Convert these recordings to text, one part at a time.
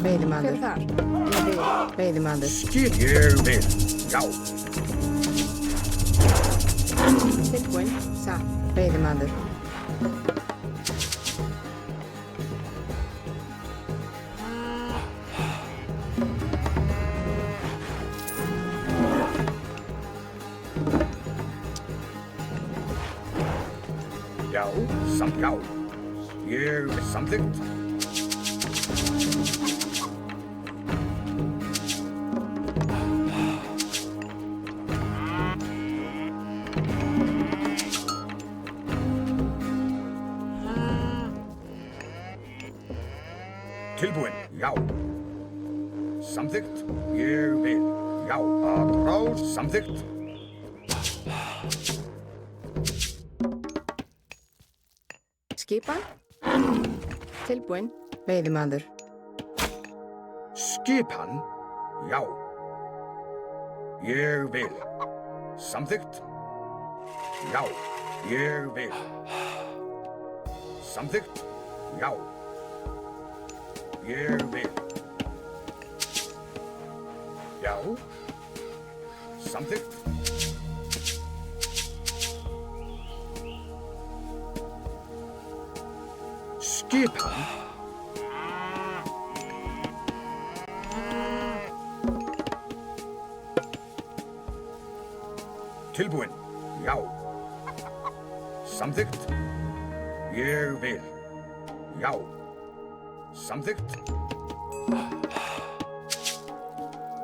Veiðimaður. Hver er þar? Ég vil. Veiðimaður. Skip. Ég vil. Já. Tilbúin. Satt. Veiðimaður. Já. Já. Ég vil samþykkt. Tilbúin. Já. Samþykkt. Ég vil. Já. Að ráð. Samþykkt. Skipan. Tilbúin. Veiðimaður. Skipan. Já. Ég vil. Samþykkt. Já. Ég vil. Samþykkt. Já. Ég vil. Já. Samþykkt. Skipan. Tilbúin. Já. Samþykkt. Ég vil. Já. Samþykkt.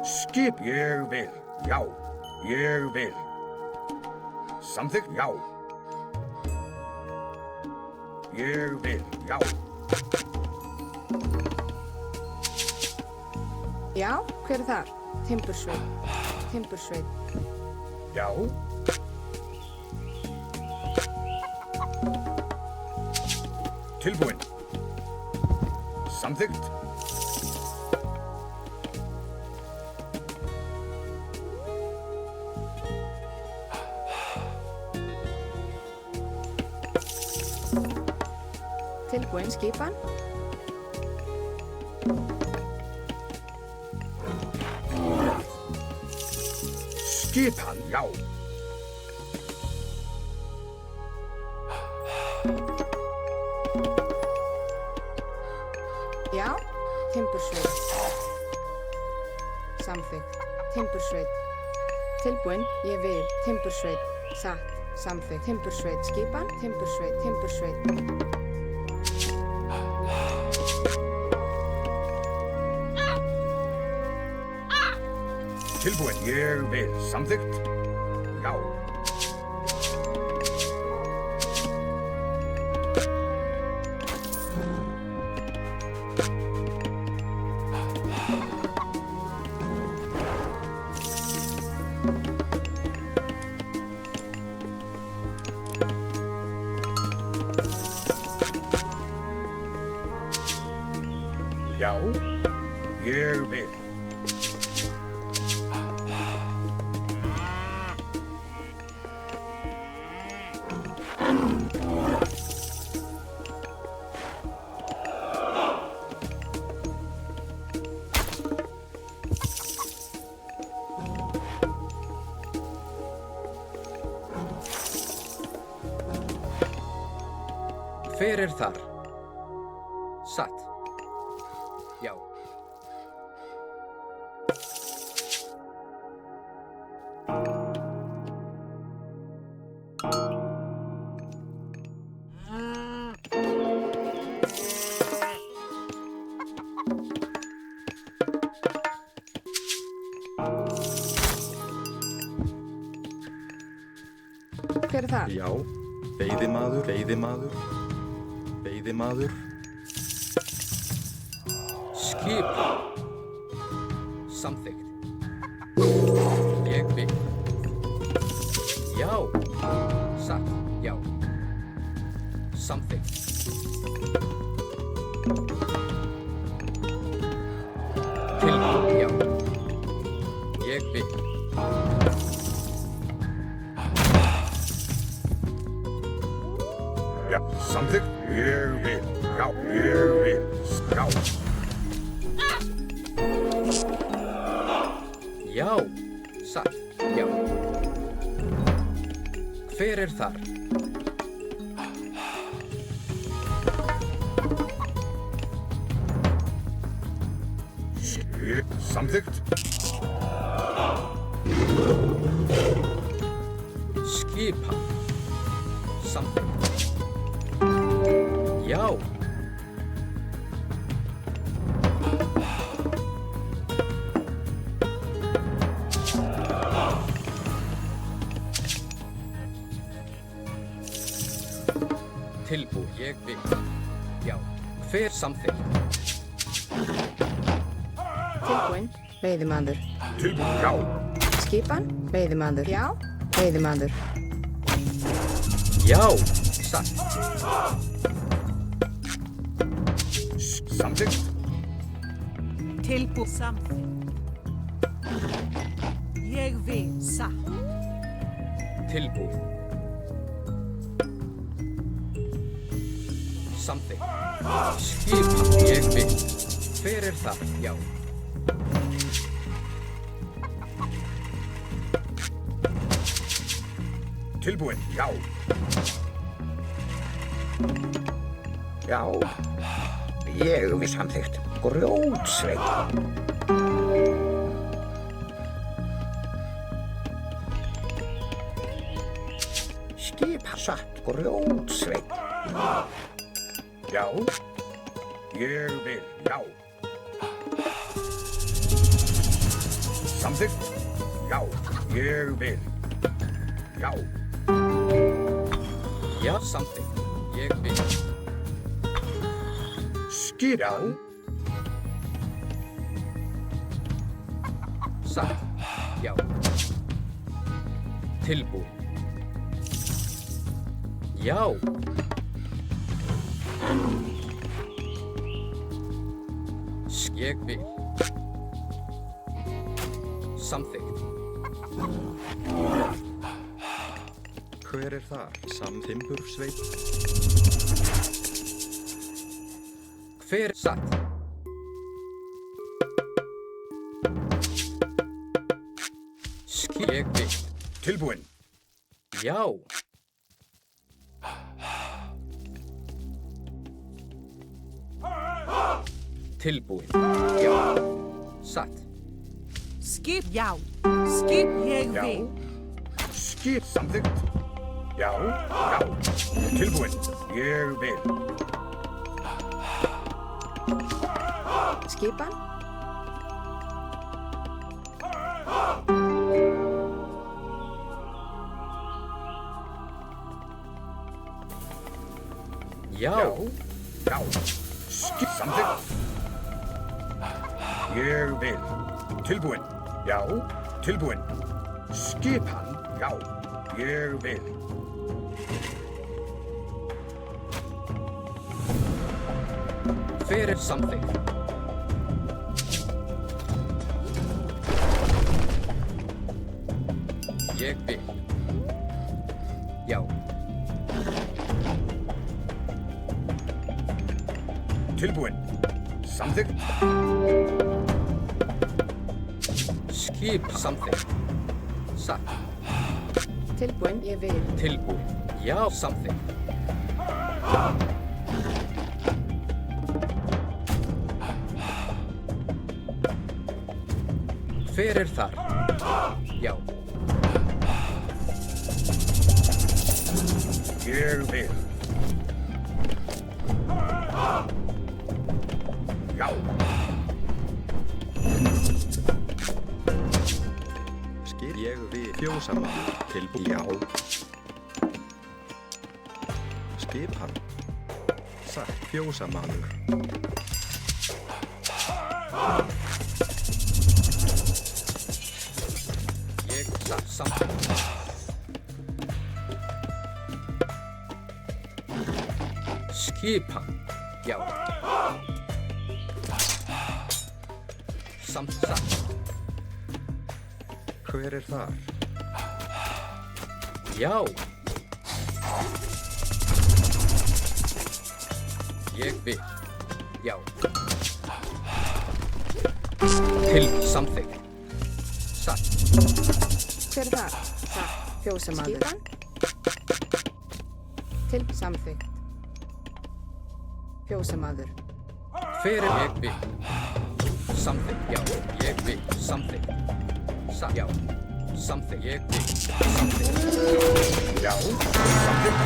Skip. Ég vil. Já. Ég vil. Samþykkt. Já. Ég vil. Já. Já, hver er þar? Timbursveit. Timbursveit. Já. Tilbúin. Samþykkt. Tilbúin. Skipan. Skipan. Já. Já. Timbursveit. Samþykkt. Timbursveit. Tilbúin. Ég vil. Timbursveit. Satt. Samþykkt. Timbursveit. Skipan. Timbursveit. Timbursveit. Tilbúin. Ég vil. Samþykkt. Já. Já. Ég vil. Hver er þar? Satt. Já. Hver er þar? Já. Veiðimaður, veiðimaður, veiðimaður. Skipan. Samþykkt. Ég vil. Já. Satt. Já. Samþykkt. Tilbúin. Já. Ég vil. Já. Samþykkt. Ég vil. Já. Ég vil. Já. Já, satt, já. Hver er þar? Samþykkt. Skipan. Samþykkt. Já. Tilbúin, ég vil. Já. Hver samþykkt? Tilbúin. Veiðimaður. Tilbúin, já. Skipan. Veiðimaður. Já. Veiðimaður. Já, satt. Samþykkt. Tilbúið samþykkt. Ég vil satt. Tilbúin. Samþykkt. Skipan, ég vil. Hver er það? Já. Tilbúin, já. Já. Ég við samþykkt. Grjótsveit. Skip satt. Grjótsveit. Já. Ég vil, já. Samþykkt. Já. Ég vil. Já. Já, samþykkt. Ég vil. Skip. Já. Satt. Já. Tilbúin. Já. Ég vil. Samþykkt. Hver er þar? Samþimbursveit. Hver satt? Ég vil. Tilbúin. Já. Tilbúin. Já. Satt. Skip, já. Skip, ég Já. vil. Skip samþykkt. Já, já. Tilbúin. Ég vil. Skipan. Já. Já. Skip samþykkt. Ég vil. Tilbúin. Já. Tilbúin. Skipan. Já. Ég vil. Hver er samþykkt? Ég vil. Já. Tilbúin. Samþykkt. Skip samþykkt. Satt. Tilbúin. Ég vil. Tilbúin. Já, samþykkt. Hver er þar? Já. Ég vil. Já. Skip. Ég vil. Fjósamaður. Tilbúin. Já. Skipan. Satt. Fjósamaður. Ég satt samþykkt. Skipan. Já. Satt. Hver er þar? Já. Ég vil. Já. Til samþykkt. Satt. Hver er það? Satt. Fjósamaður. Skipan. Samþykkt. Fjósamaður. Hver er ég vil? Samþykkt, já, ég vil. Samþykkt. Já. Samþykkt, ég vil. Samþykkt. Já, samþykkt.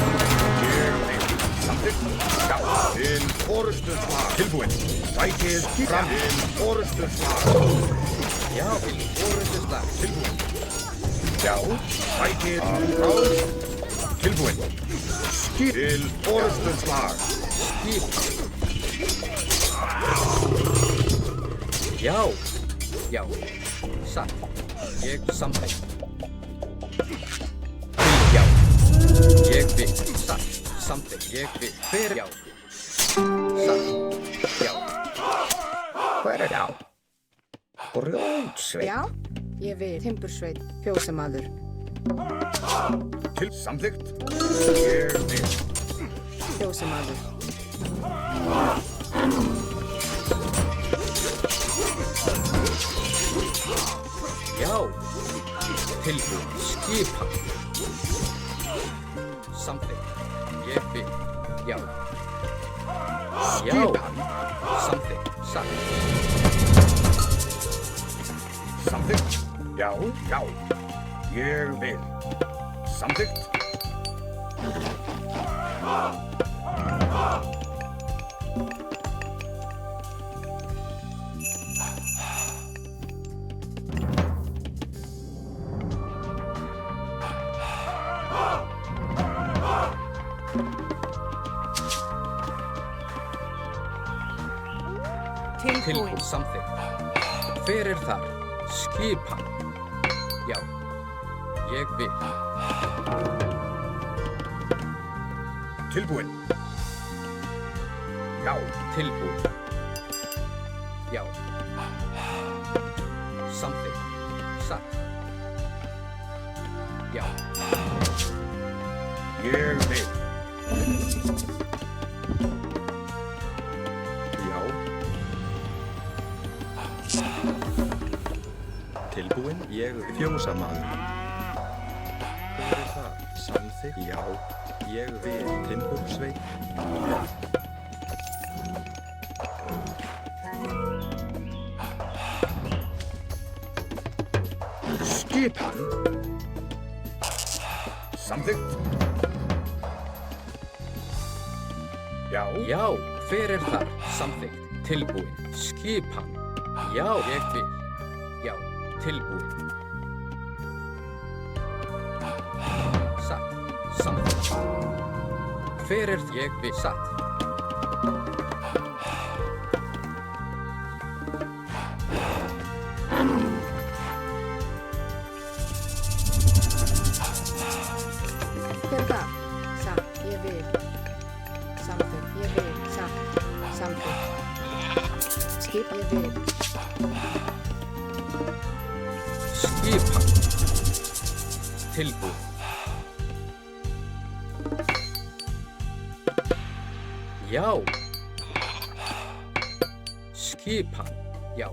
Ég vil. Samþykkt. Já, til forustuslag. Tilbúinn. Sækið fram. Til forustuslag. Já, til forustuslag. Tilbúinn. Já, sækið frá. Tilbúinn. Skip til forustuslag. Skip. Já. Já. Satt. Ég samþykkt. Já. Ég vil. Satt. Samþykkt. Ég vil. Hver? Já. Satt. Já. Hver er já? Grjótsveit. Já, ég vil. Timbursveit. Fjósamaður. Til samþykkt. Ég vil. Fjósamaður. Já. Tilbúin. Skipan. Samþykkt. Ég vil. Já. Já. Skipan. Samþykkt. Satt. Samþykkt. Já, já. Ég vil. Samþykkt. Tilbúin. Tilbúin. Samþykkt. Hver er þar? Skipan. Já. Ég vil. Tilbúinn. Já, Tilbúin. Já. Samþykkt. Satt. Já. ég vil. Já. Tilbúinn, ég fjósamaður. Hver er það? Samþykkt, já. Ég vil. Timbursveit. Skipan. Samþykkt. Já, Já. Hver er þar? Samþykkt. Tilbúin. Skipan. Já. Ég vil. Já. Tilbúin. Satt. Samþykkt. Hver er ég vil? Satt. Hver er það? Satt. Ég vil. Samþykkt. Ég vil. Satt. Samþykkt. Skip. Ég vil. Skipan. Tilbúin. Já. Skipan. Já.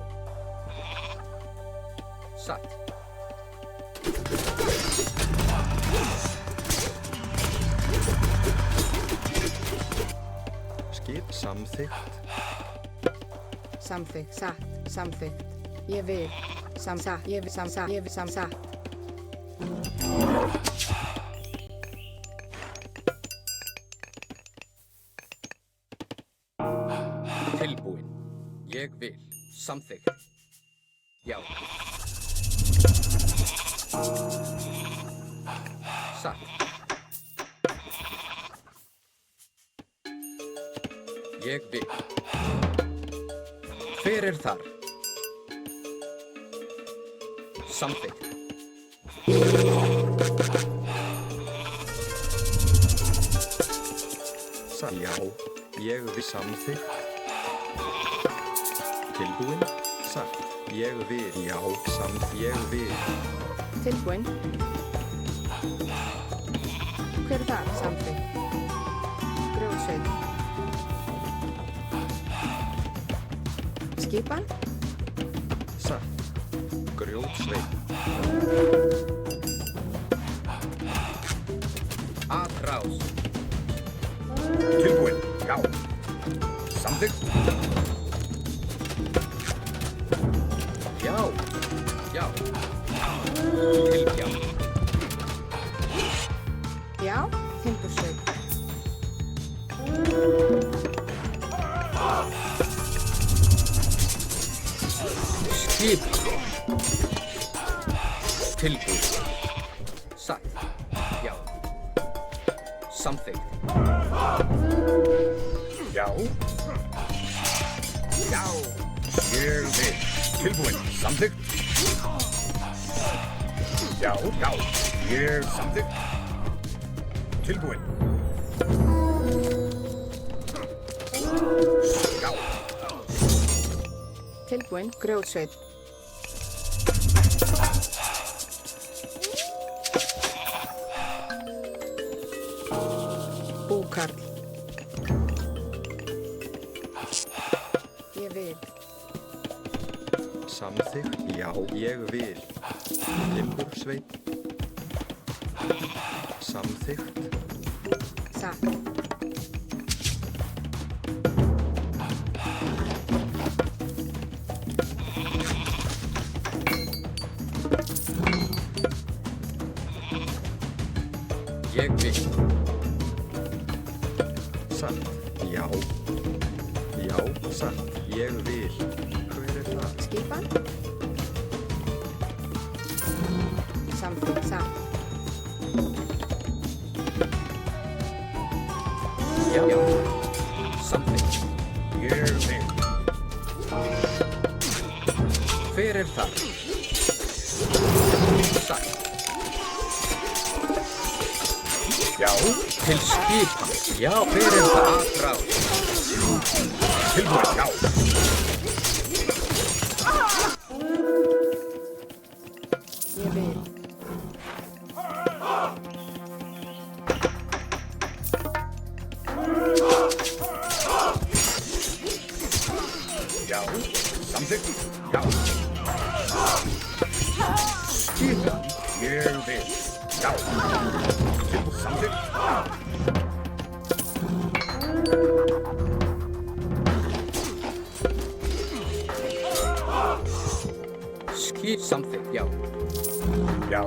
Satt. Skip samþykkt. Samþykkt. Satt. Samþykkt. Ég vil. Satt. Ég vil. Satt. Ég vil. Satt. Tilbúin. Ég vil. Samþykkt. Já. Satt. Ég vil. Hver er þar? Samþykkt. Já. Ég vil. Samþykkt. Tilbúinn. Satt. Ég vil. Já. Ég vil. Tilbúinn. Hver er það? Samþykkt. Grjótsveit. Skipan. Satt. Grjótsveit. Já. Samþykkt. Já. Já. Tilgjá. Já, timbursveit. Skipan. Tilbúið. Satt. Já. Samþykkt. Já. Já. Ég vil. Tilbúin. Samþykkt. Já. Já. Ég samþykkt. Tilbúin. Já. Tilbúin, grjótsveit. Búkarl. Ég vil. Samþykkt. Já, ég vil. Timbursveit. Samþykkt. Satt. Ég vil. Satt. Já. Já, satt. Ég vil. Hver er það? Skipan. Samþykkt, satt. Já. Já. Samþykkt. Ég vil. Hver er það? Satt. Já. Til skipan. Já, hver er það? Aðráð. Tilbúin. Já. Ég vil. Já. Samþykkt. Já. Skipan. Ég vil. Já. Tilbúin. Samþykkt. Já. Skip samþykkt. Já. Já.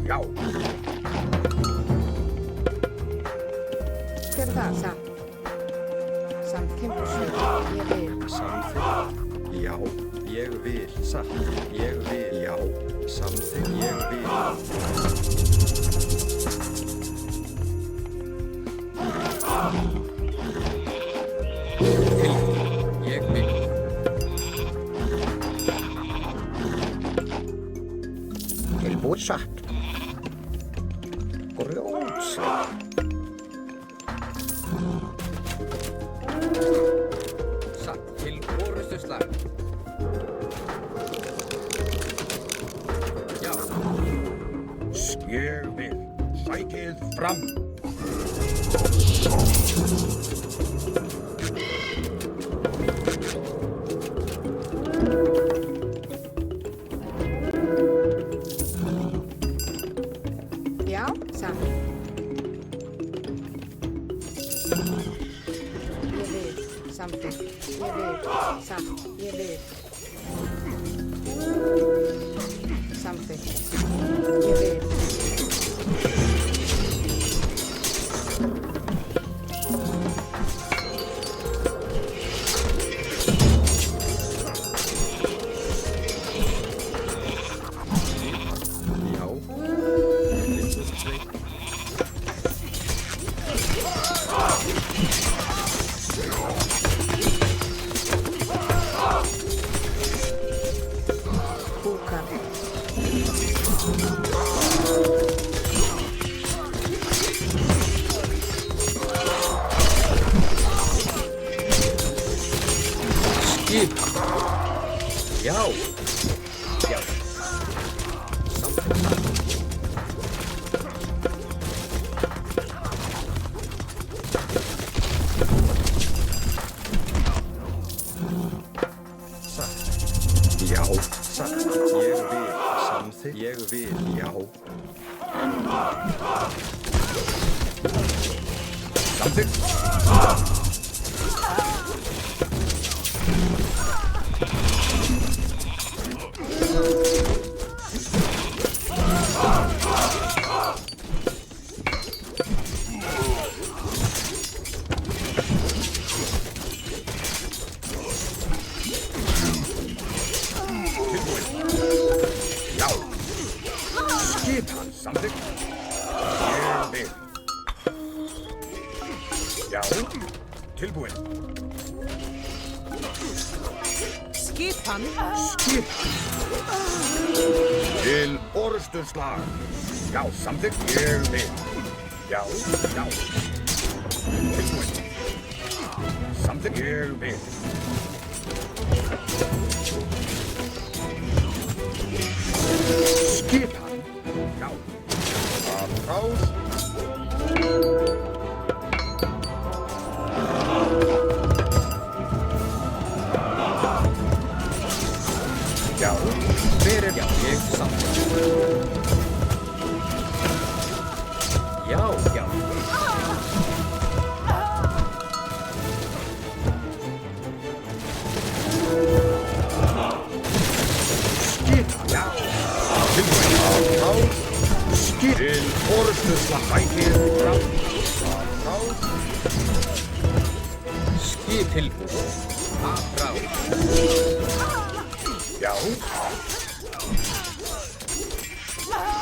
Já. Hver er það? Satt. Samt timbursveit. Ég vil. Samþykkt. Já, ég vil. Satt. Ég vil. Já. Samþykkt. Ég vil. Tilbúið. Ég vil. Tilbúin satt. Grjótsveit. Satt. Til orustuslag. Já. Ég vil. Sækið fram. Já, satt. Ég vil. Samþykkt. Ég vil. Satt. Ég vil. Samþykkt. Ég vil. Já. Timbursveit. Búkarl. Skipan. Já. Já. Samþykkt. Satt. Já. Satt. Ég vil. Samþykkt. Ég vil. Já. Samþykkt. Tilbúin. Skipan. Skip. Til orustuslag. Já, samþykkt. Ég vil. Já, já. Tilbúin. Samþykkt. Ég vil. Skipan. Já. Applaus. Já. Hver er já? Ég samþykkt. Já, já. Skipan. Já. Tilbúin. Applaus. Skip. Til orustuslag. Bækir fram. Applaus. Skip tilbúið. Apráð. Já.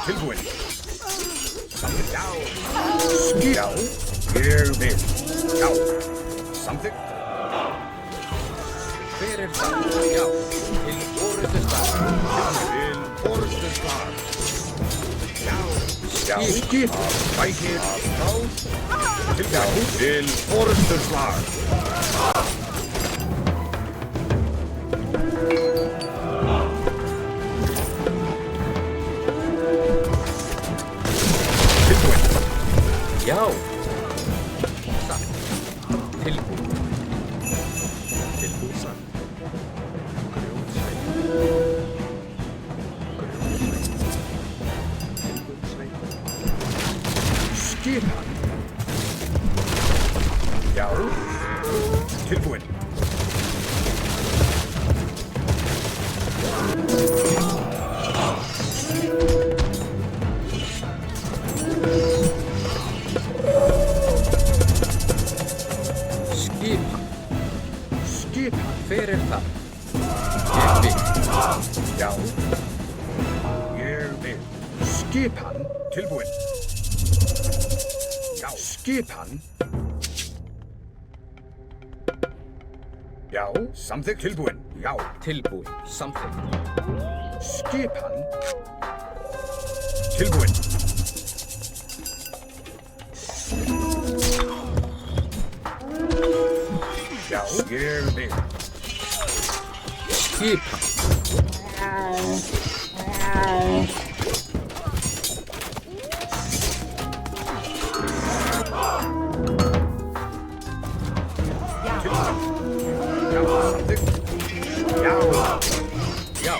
Tilbúin. Samþykkt. Já. Skip. Já. Ég vil. Já. Samþykkt. Hver er það? Já. Til orustuslag. Til orustuslag. Já. Já. Skip. Bækir. Applaus. Já. Til orustuslag. Tilbúin. Já. Satt. Tilbúið. Tilbúið satt. Grjótsveit. Grjótsveit. Skipan. Já. Tilbúin. Skipan. Skipan. Hver er það? Ég vil. Já. Ég vil. Skipan. Tilbúin. Já. Skipan. Já. Samþykkt. Tilbúin. Já. Tilbúið. Samþykkt. Skipan. Tilbúin. Já. Ég vil. Skipan. Já. Samþykkt. Já. Já.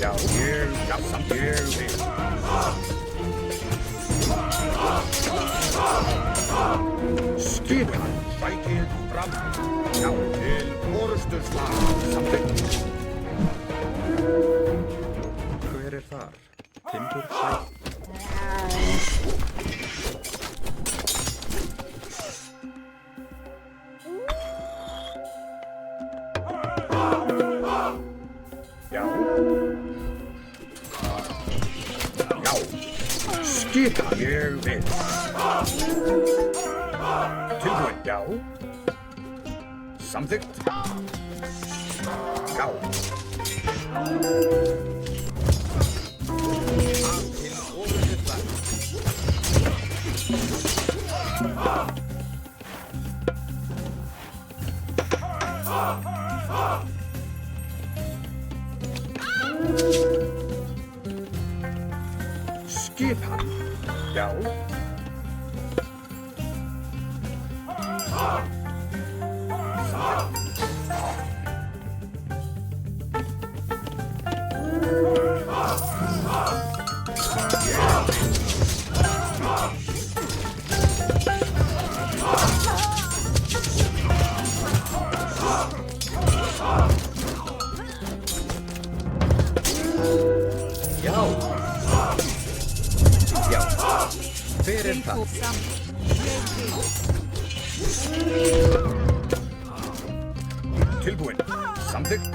Já. Já. Samþykkt. Ég vil. Skipan. Bækir fram. Já. Til orustuslag. Samþykkt. Hver er þar? Timbursveit. Já. Já. Skipan. Ég vil. Tilbúin. Já. Samþykkt. Já. Til orustuslag. Skipan. Já. Já. Já. Hver er það? Tilbúin. Samþykkt.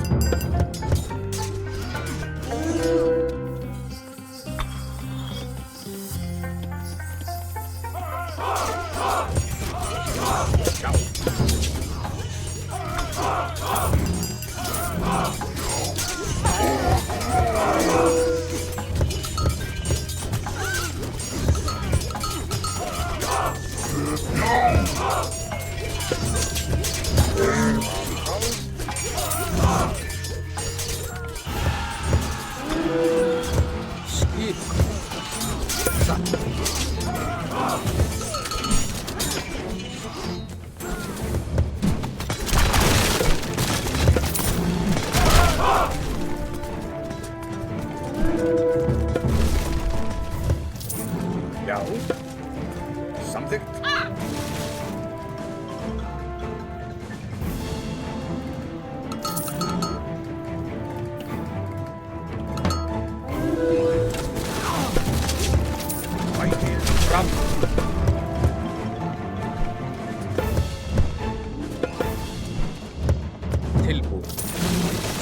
Tilbúin.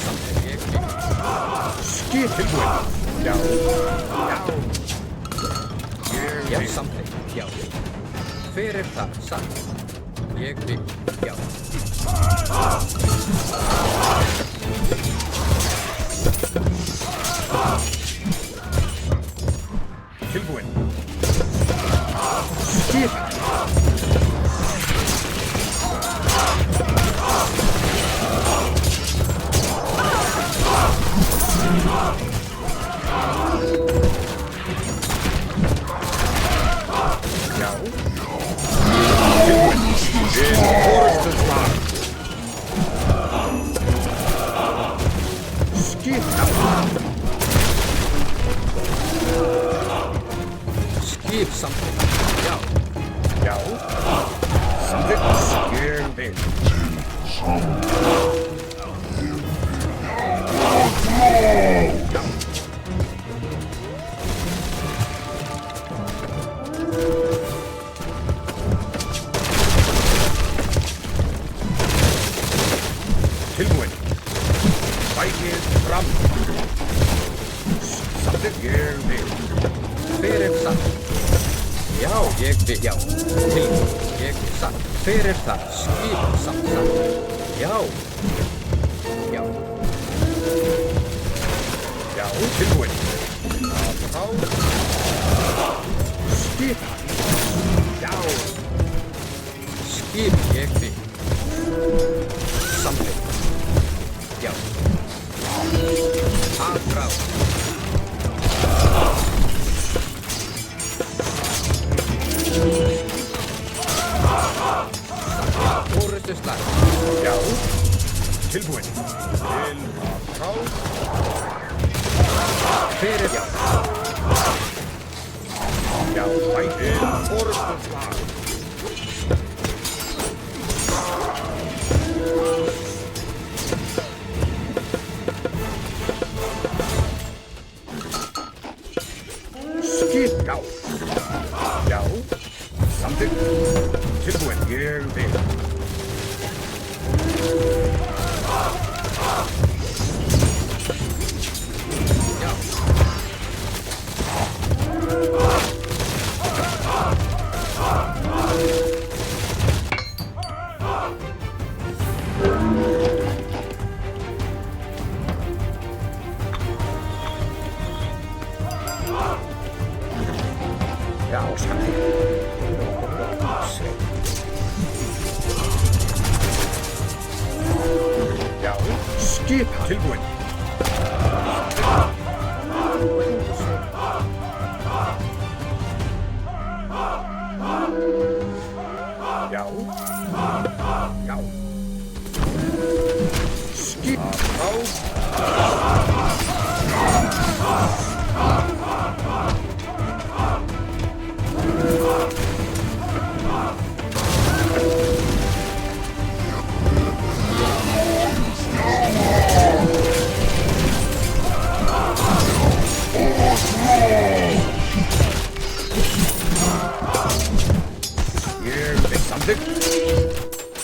Samþykkt. Ég vil. Skip tilbúin. Já. Já. Já, Ég vil. samþykkt. Já. Hver það? Satt. Ég vil. Já. Tilbúin. Skip. Já. Tilbúin. Til forustuslag. Skip. Skip samþykkt. Já. Já. Samþykkt. Ég vil. Tilbúin. Bækið fram. Samþykkt. Ég vil. Hver satt? Já, ég vil. Já. Tilbúin. Ég vil satt. Hver það? Skip samþykkt. Já. Já. Já. Tilbúin. Þá. Skip. Já. Skip. Ég vil. Samþykkt. Já. Afráð. Forustuslag. Já. Tilbúin. Til frá. Hver já. Já. Bækið forustuslag. Skip. Já. Já. Samþykkt. Tilbúin. Ég vil. Já. Já. Samþykkt. Já. Skip. Tilbúin. Já. Já. Skip. Frá. Ég vil. Samþykkt.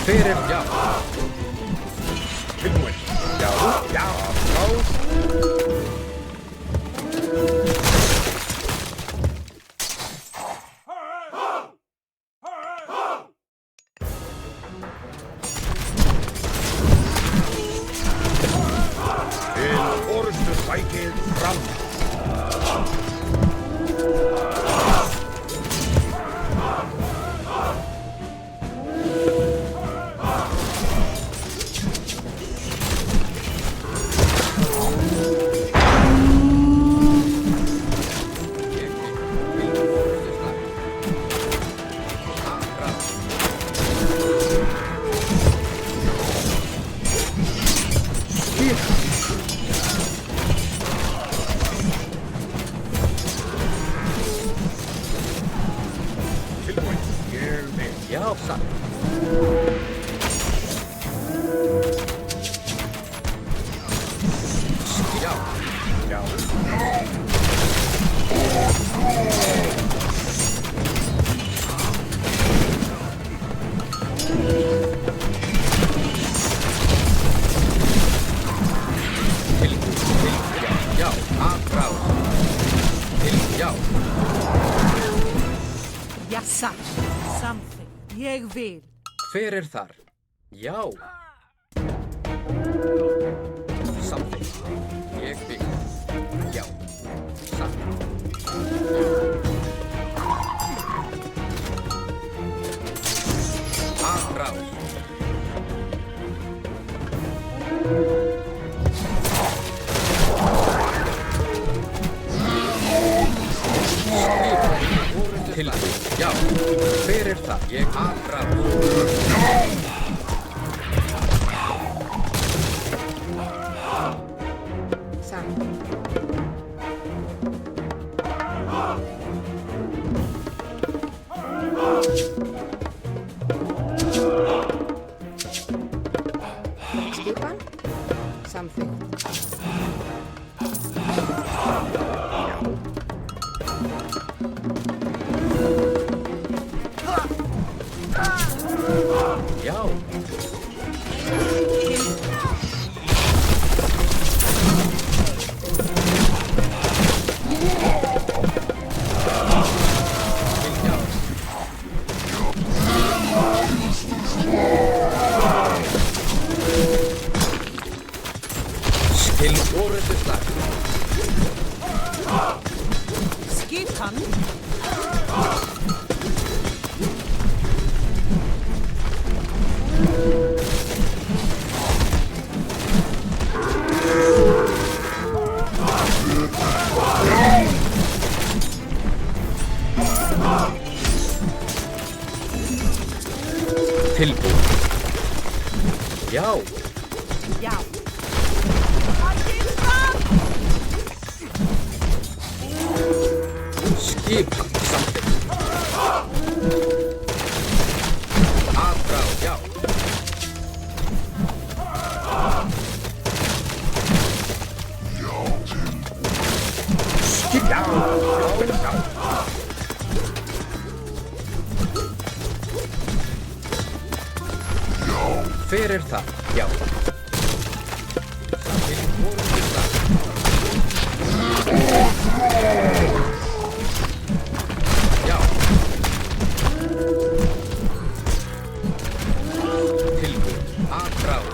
Fyrir, já. Tilbúin. Já, já, já. Til orustu sækið fram. já, já. Tilbúin, já, afráð. Já, Jassa. Something. Ég vil. hver þar? Já. Samþykkt. Ég vil. Já. Satt. Afráð. Tilbúin, já. Hver það? Ég afráð. Satt. Skipan. Samþykkt. Já. Til orðið slag. Skipan. Tilbúin. Já. Já. Skipan samþykkt. Afráð, já. Já, já. Hver það? Já. Til orðið slag. Já. Tilbúin, afráð.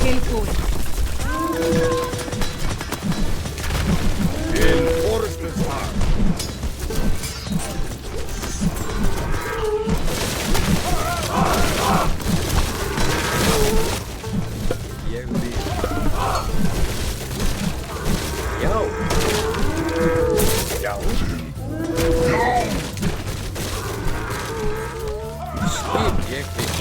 Tilbúin. Til orðið slag. Ég vil. Já. Já. Skip, ég vil.